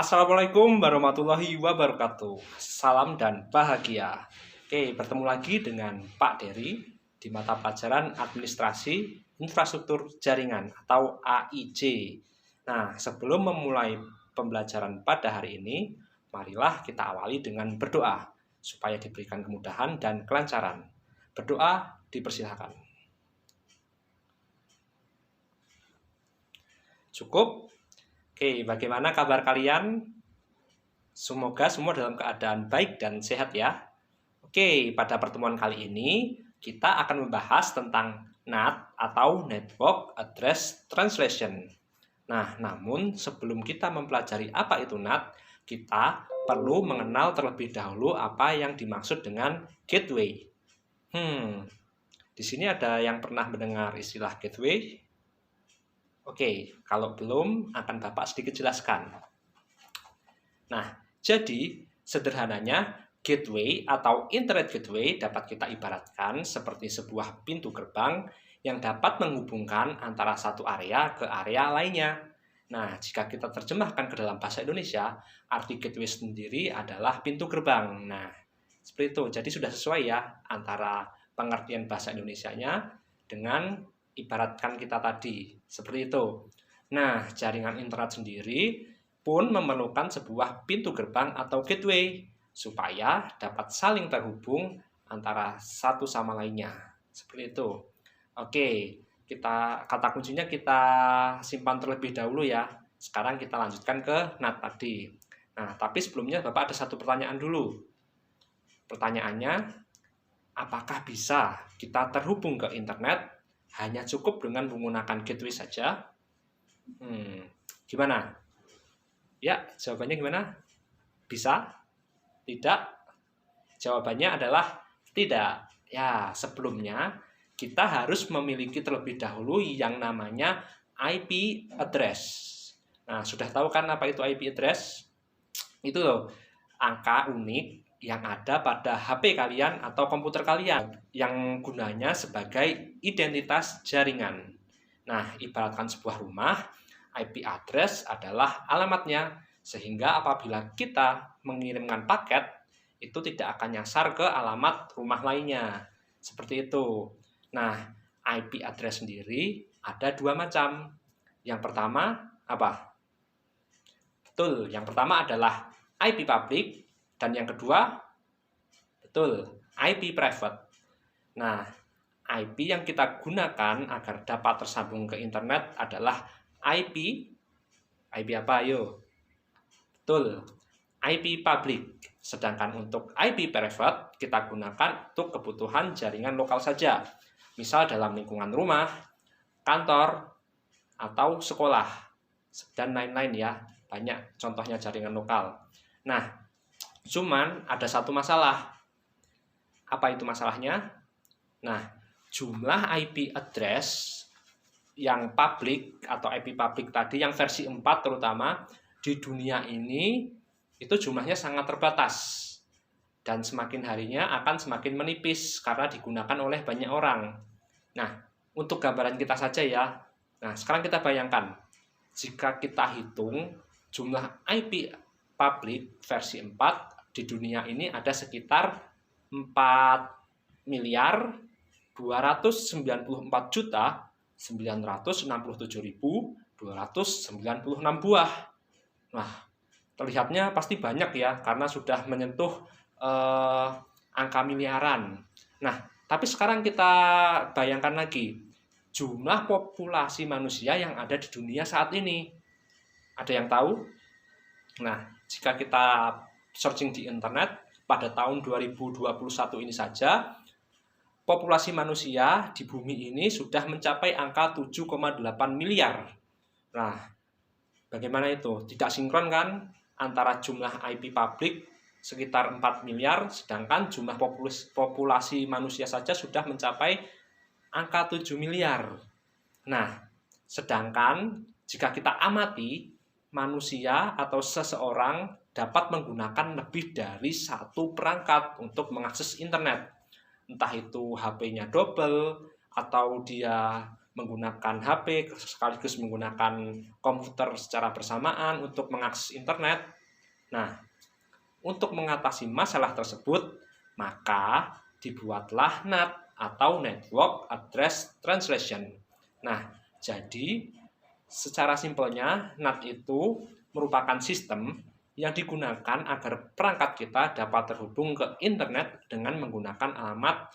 Assalamualaikum warahmatullahi wabarakatuh. Salam dan bahagia. Oke, bertemu lagi dengan Pak Dery di mata pelajaran Administrasi Infrastruktur Jaringan atau AIJ. Nah, sebelum memulai pembelajaran pada hari ini, marilah kita awali dengan berdoa supaya diberikan kemudahan dan kelancaran. Berdoa dipersilakan. Cukup? Oke, bagaimana kabar kalian? Semoga semua dalam keadaan baik dan sehat ya. Oke, pada pertemuan kali ini kita akan membahas tentang NAT atau Network Address Translation. Nah, namun sebelum kita mempelajari apa itu NAT, kita perlu mengenal terlebih dahulu apa yang dimaksud dengan gateway. Di sini ada yang pernah mendengar istilah gateway? Oke, kalau belum akan Bapak sedikit jelaskan. Nah, jadi sederhananya gateway atau internet gateway dapat kita ibaratkan seperti sebuah pintu gerbang yang dapat menghubungkan antara satu area ke area lainnya. Nah, jika kita terjemahkan ke dalam bahasa Indonesia, arti gateway sendiri adalah pintu gerbang. Nah, seperti itu. Jadi sudah sesuai ya antara pengertian bahasa Indonesianya dengan ibaratkan kita tadi. Seperti itu. Nah, jaringan internet sendiri pun memerlukan sebuah pintu gerbang atau gateway supaya dapat saling terhubung antara satu sama lainnya. Seperti itu. Oke, kata kuncinya kita simpan terlebih dahulu ya. Sekarang kita lanjutkan ke NAT tadi. Nah, tapi sebelumnya Bapak ada satu pertanyaan dulu. Pertanyaannya, apakah bisa kita terhubung ke internet hanya cukup dengan menggunakan gateway saja? Gimana? Ya, jawabannya gimana? Bisa? Tidak? Jawabannya adalah tidak. Ya, sebelumnya kita harus memiliki terlebih dahulu yang namanya IP address. Nah, sudah tahu kan apa itu IP address? Itu loh, angka unik yang ada pada HP kalian atau komputer kalian yang gunanya sebagai identitas jaringan. Nah, ibaratkan sebuah rumah, IP address adalah alamatnya, sehingga apabila kita mengirimkan paket, itu tidak akan nyasar ke alamat rumah lainnya. Seperti itu. Nah, IP address sendiri ada dua macam. Yang pertama, apa? Betul, yang pertama adalah IP public, dan yang kedua, betul, IP private. Nah, IP yang kita gunakan agar dapat tersambung ke internet adalah IP apa ayo? Betul, IP public. Sedangkan untuk IP private kita gunakan untuk kebutuhan jaringan lokal saja. Misal dalam lingkungan rumah, kantor, atau sekolah, dan lain-lain ya. Banyak contohnya jaringan lokal. Nah, cuman ada satu masalah. Apa itu masalahnya? Nah, jumlah IP address yang publik atau IP publik tadi yang versi 4 terutama di dunia ini itu jumlahnya sangat terbatas dan semakin harinya akan semakin menipis karena digunakan oleh banyak orang. Nah, untuk gambaran kita saja ya. Nah, sekarang kita bayangkan jika kita hitung jumlah IP publik versi 4 di dunia ini ada sekitar 4 miliar 294 juta 967.296 buah. Nah, terlihatnya pasti banyak ya, karena sudah menyentuh angka miliaran. Nah, tapi sekarang kita bayangkan lagi, jumlah populasi manusia yang ada di dunia saat ini. Ada yang tahu? Nah, jika kita searching di internet, pada tahun 2021 ini saja, populasi manusia di bumi ini sudah mencapai angka 7,8 miliar. Nah, bagaimana itu? Tidak sinkron kan? Antara jumlah IP publik sekitar 4 miliar, sedangkan jumlah populasi manusia saja sudah mencapai angka 7 miliar. Nah, sedangkan jika kita amati, manusia atau seseorang dapat menggunakan lebih dari satu perangkat untuk mengakses internet. Entah itu HP-nya double, atau dia menggunakan HP, sekaligus menggunakan komputer secara bersamaan untuk mengakses internet. Nah, untuk mengatasi masalah tersebut, maka dibuatlah NAT atau Network Address Translation. Nah, jadi secara simpelnya NAT itu merupakan sistem yang digunakan agar perangkat kita dapat terhubung ke internet dengan menggunakan alamat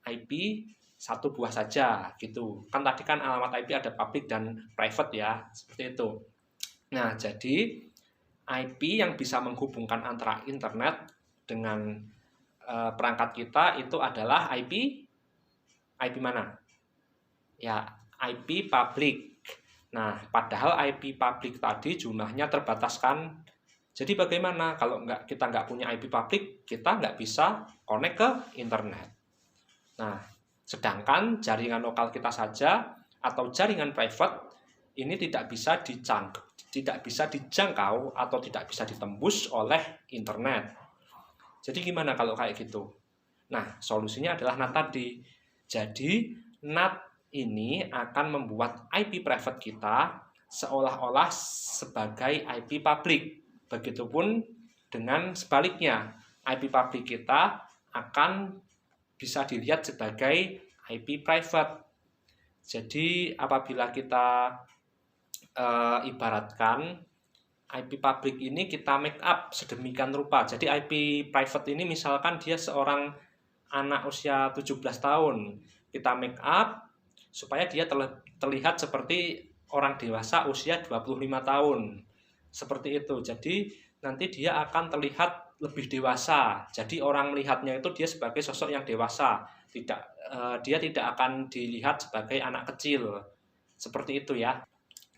IP satu buah saja gitu. Kan tadi kan alamat IP ada public dan private ya, seperti itu. Nah, jadi IP yang bisa menghubungkan antara internet dengan perangkat kita itu adalah IP mana? Ya, IP public. Nah, padahal IP public tadi jumlahnya terbatas kan. Jadi bagaimana kalau kita nggak punya IP public, kita nggak bisa connect ke internet. Nah, sedangkan jaringan lokal kita saja atau jaringan private ini tidak bisa dijangkau atau tidak bisa ditembus oleh internet. Jadi gimana kalau kayak gitu? Nah, solusinya adalah NAT tadi. Jadi, NAT ini akan membuat IP private kita seolah-olah sebagai IP public. Begitupun dengan sebaliknya, IP public kita akan bisa dilihat sebagai IP private. Jadi, apabila kita ibaratkan IP public ini kita make up sedemikian rupa. Jadi IP private ini misalkan dia seorang anak usia 17 tahun. Kita make up supaya dia terlihat seperti orang dewasa usia 25 tahun. Seperti itu. Jadi nanti dia akan terlihat lebih dewasa. Jadi orang melihatnya itu dia sebagai sosok yang dewasa. Dia tidak akan dilihat sebagai anak kecil. Seperti itu ya.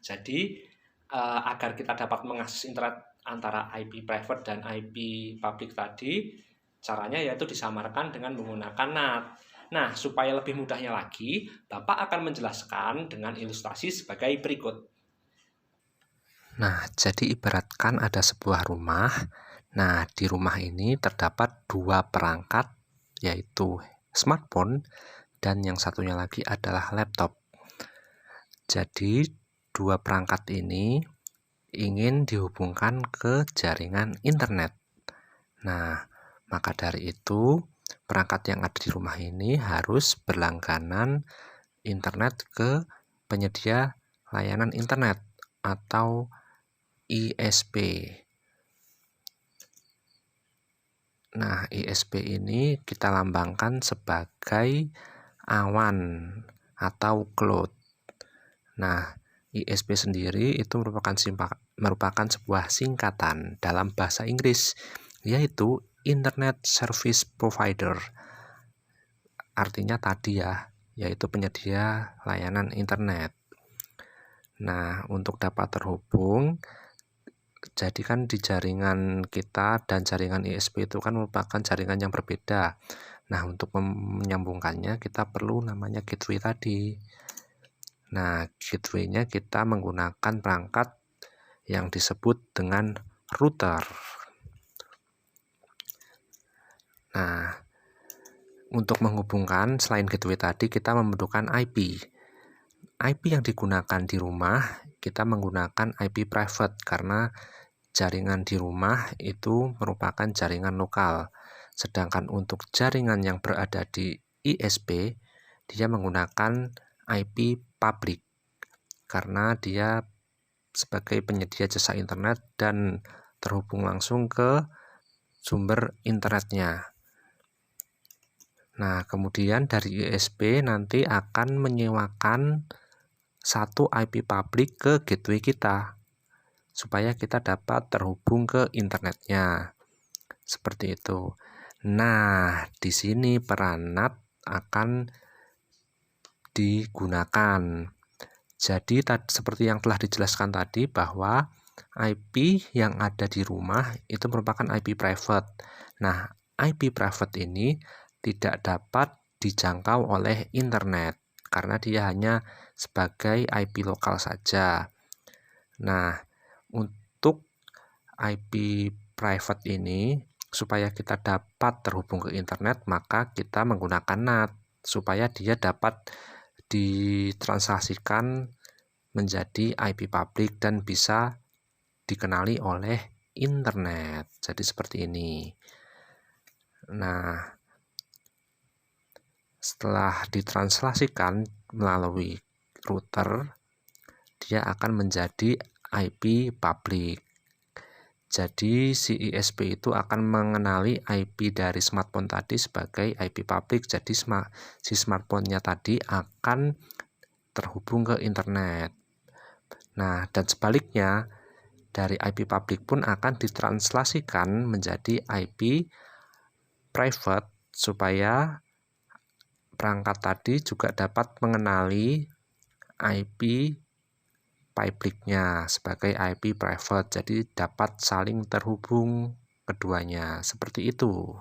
Jadi agar kita dapat mengakses internet antara IP private dan IP public tadi, caranya yaitu disamarkan dengan menggunakan NAT. Nah, supaya lebih mudahnya lagi, Bapak akan menjelaskan dengan ilustrasi sebagai berikut. Nah, jadi ibaratkan ada sebuah rumah. Nah, di rumah ini terdapat dua perangkat, yaitu smartphone dan yang satunya lagi adalah laptop. Jadi, dua perangkat ini ingin dihubungkan ke jaringan internet. Nah, maka dari itu, perangkat yang ada di rumah ini harus berlangganan internet ke penyedia layanan internet atau ISP. Nah, ISP ini kita lambangkan sebagai awan atau cloud. Nah, ISP sendiri itu merupakan sebuah singkatan dalam bahasa Inggris, yaitu Internet Service Provider. Artinya tadi ya, yaitu penyedia layanan internet. Nah, untuk dapat terhubung, jadi kan di jaringan kita dan jaringan ISP itu kan merupakan jaringan yang berbeda. Nah, untuk menyambungkannya kita perlu namanya gateway tadi. Nah, gateway-nya kita menggunakan perangkat yang disebut dengan router. Nah, untuk menghubungkan selain gateway tadi kita membutuhkan IP. IP yang digunakan di rumah kita menggunakan IP private karena jaringan di rumah itu merupakan jaringan lokal. Sedangkan untuk jaringan yang berada di ISP dia menggunakan IP public karena dia sebagai penyedia jasa internet dan terhubung langsung ke sumber internetnya. Nah, kemudian dari ISP nanti akan menyewakan satu IP public ke gateway kita supaya kita dapat terhubung ke internetnya. Seperti itu. Nah, di sini peran NAT akan digunakan. Jadi seperti yang telah dijelaskan tadi bahwa IP yang ada di rumah itu merupakan IP private. Nah, IP private ini tidak dapat dijangkau oleh internet karena dia hanya sebagai IP lokal saja. Nah, untuk IP private ini supaya kita dapat terhubung ke internet, maka kita menggunakan NAT supaya dia dapat ditranslasikan menjadi IP public dan bisa dikenali oleh internet. Jadi seperti ini. Nah, setelah ditranslasikan melalui router, dia akan menjadi IP public. Jadi si ISP itu akan mengenali IP dari smartphone tadi sebagai IP public. Jadi si smartphone-nya tadi akan terhubung ke internet. Nah, dan sebaliknya dari IP public pun akan ditranslasikan menjadi IP private supaya perangkat tadi juga dapat mengenali IP public-nya sebagai IP private, jadi dapat saling terhubung keduanya, seperti itu.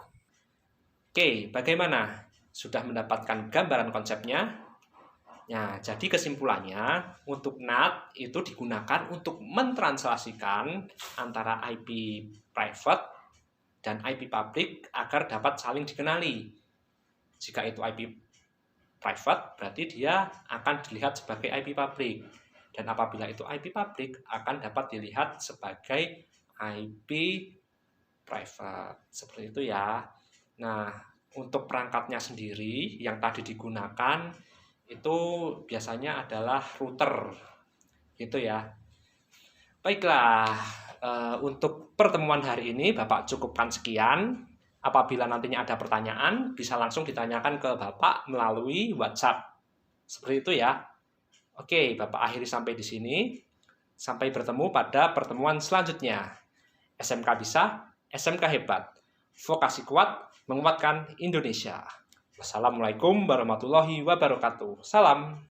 Oke, bagaimana? Sudah mendapatkan gambaran konsepnya? Nah, jadi kesimpulannya, untuk NAT itu digunakan untuk mentranslasikan antara IP private dan IP public agar dapat saling dikenali. Jika itu IP private, berarti dia akan dilihat sebagai IP public. Dan apabila itu IP public, akan dapat dilihat sebagai IP private. Seperti itu ya. Nah, untuk perangkatnya sendiri yang tadi digunakan itu biasanya adalah router. Gitu ya. Baiklah, untuk pertemuan hari ini Bapak cukupkan sekian. Apabila nantinya ada pertanyaan, bisa langsung ditanyakan ke Bapak melalui WhatsApp. Seperti itu ya. Oke, Bapak akhiri sampai di sini. Sampai bertemu pada pertemuan selanjutnya. SMK bisa, SMK hebat. Vokasi kuat, menguatkan Indonesia. Wassalamualaikum warahmatullahi wabarakatuh. Salam.